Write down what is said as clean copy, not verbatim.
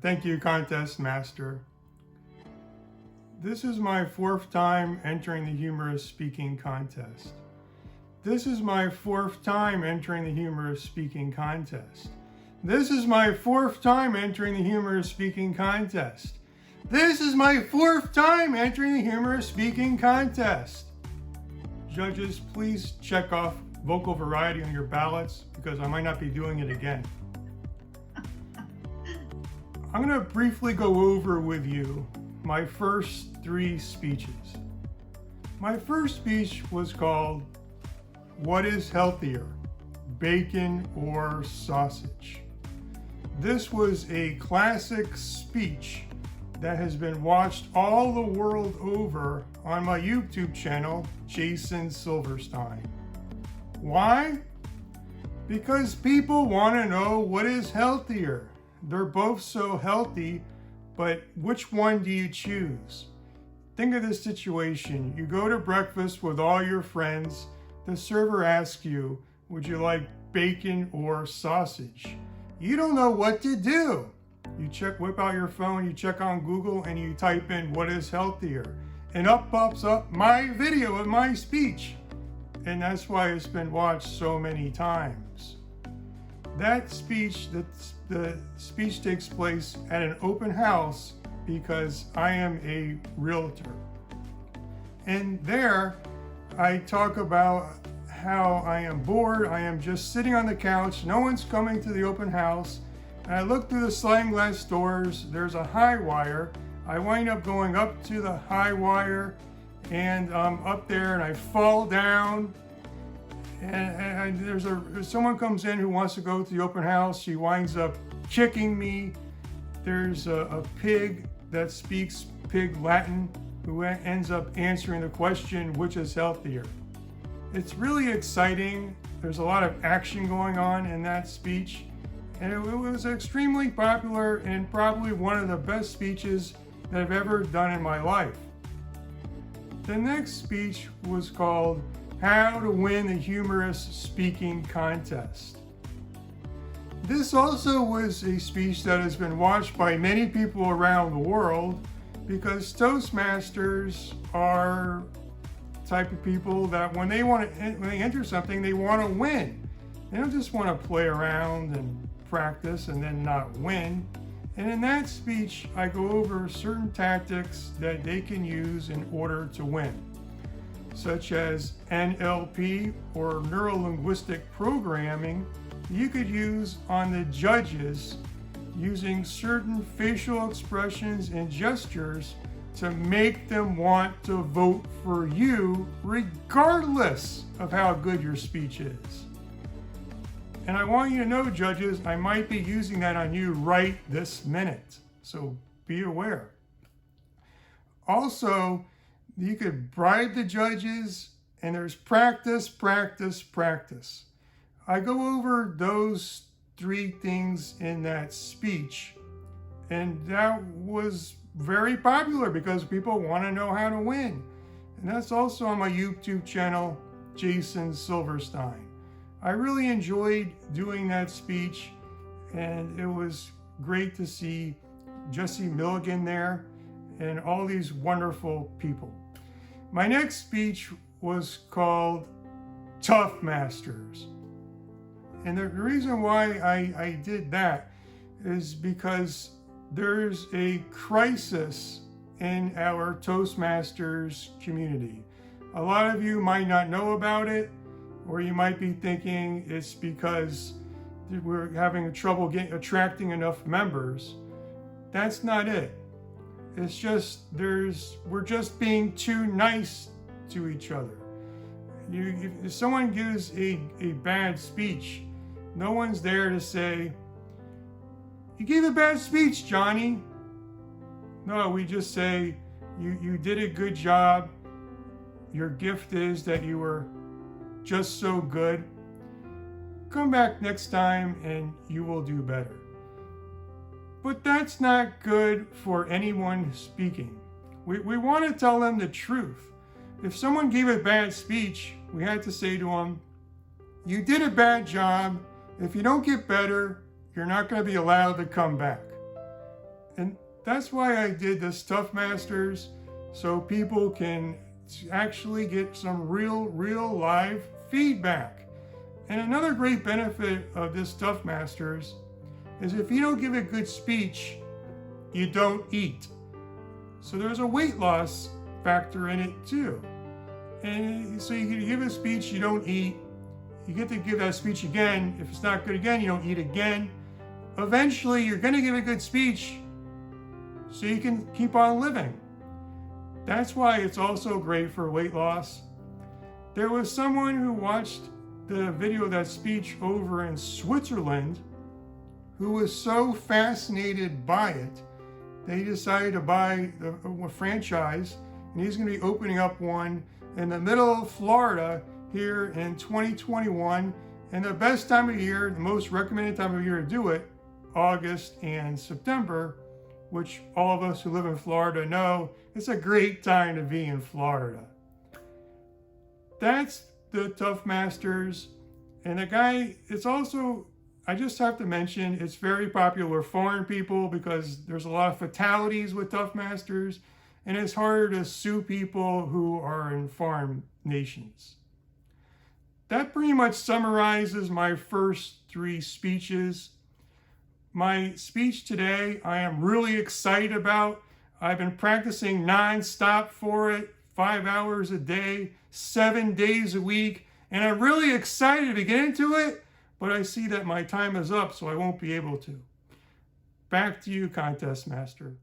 Thank you, Contest Master. This is my 4th time entering the humorous speaking contest. This is my 4th time entering the humorous speaking contest. This is my 4th time entering the humorous speaking contest. This is my 4th time entering the humorous speaking contest. Judges, please check off vocal variety on your ballots because I might not be doing it again. I'm going to briefly go over with you my first 3 speeches. My first speech was called, "What is healthier, bacon or sausage?" This was a classic speech that has been watched all the world over on my YouTube channel, Jason Silverstein. Why? Because people want to know what is healthier. They're both so healthy, but which one do you choose? Think of this situation. You go to breakfast with all your friends. The server asks you, would you like bacon or sausage? You don't know what to do. You whip out your phone, you check on Google, and you type in what is healthier. And up pops up my video of my speech. And that's why it's been watched so many times. That speech, the speech takes place at an open house because I am a realtor. And there I talk about how I am bored, I am just sitting on the couch, no one's coming to the open house. And I look through the sliding glass doors, there's a high wire. I wind up going up to the high wire and I'm up there and I fall down. And someone comes in who wants to go to the open house. She winds up kicking me. There's a pig that speaks pig Latin who ends up answering the question, which is healthier? It's really exciting. There's a lot of action going on in that speech. And it was extremely popular and probably one of the best speeches that I've ever done in my life. The next speech was called How to Win the Humorous Speaking Contest. This also was a speech that has been watched by many people around the world because Toastmasters are the type of people that when they enter something, they want to win. They don't just want to play around and practice and then not win. And in that speech, I go over certain tactics that they can use in order to win, such as NLP or neuro-linguistic programming you could use on the judges using certain facial expressions and gestures to make them want to vote for you regardless of how good your speech is. And I want you to know, judges, I might be using that on you right this minute, so be aware. Also, you could bribe the judges, and there's practice, practice, practice. I go over those 3 things in that speech, and that was very popular because people want to know how to win. And that's also on my YouTube channel, Jason Silverstein. I really enjoyed doing that speech, and it was great to see Jesse Milligan there and all these wonderful people. My next speech was called Toastmasters. And the reason why I did that is because there's a crisis in our Toastmasters community. A lot of you might not know about it, or you might be thinking it's because we're having trouble attracting enough members. That's not it. It's just we're just being too nice to each other. If someone gives a bad speech, no one's there to say, "You gave a bad speech, Johnny." No, we just say, you did a good job. Your gift is that you were just so good. Come back next time and you will do better. But that's not good for anyone speaking. We want to tell them the truth. If someone gave a bad speech, we had to say to them, you did a bad job. If you don't get better, you're not going to be allowed to come back. And that's why I did this Toastmasters, so people can actually get some real live feedback. And another great benefit of this Toastmasters is if you don't give a good speech, you don't eat. So there's a weight loss factor in it too. And so you give a speech, you don't eat. You get to give that speech again. If it's not good again, you don't eat again. Eventually, you're going to give a good speech so you can keep on living. That's why it's also great for weight loss. There was someone who watched the video of that speech over in Switzerland who was so fascinated by it, they decided to buy a franchise, and he's going to be opening up one in the middle of Florida here in 2021. And the best time of year, the most recommended time of year to do it, August and September, which all of us who live in Florida know it's a great time to be in Florida. That's the Toastmasters. And the guy, it's also, I just have to mention, it's very popular with foreign people because there's a lot of fatalities with Toastmasters, and it's harder to sue people who are in foreign nations. That pretty much summarizes my first 3 speeches. My speech today, I am really excited about. I've been practicing nonstop for it, 5 hours a day, 7 days a week, and I'm really excited to get into it, but I see that my time is up, so I won't be able to. Back to you, Contest Master.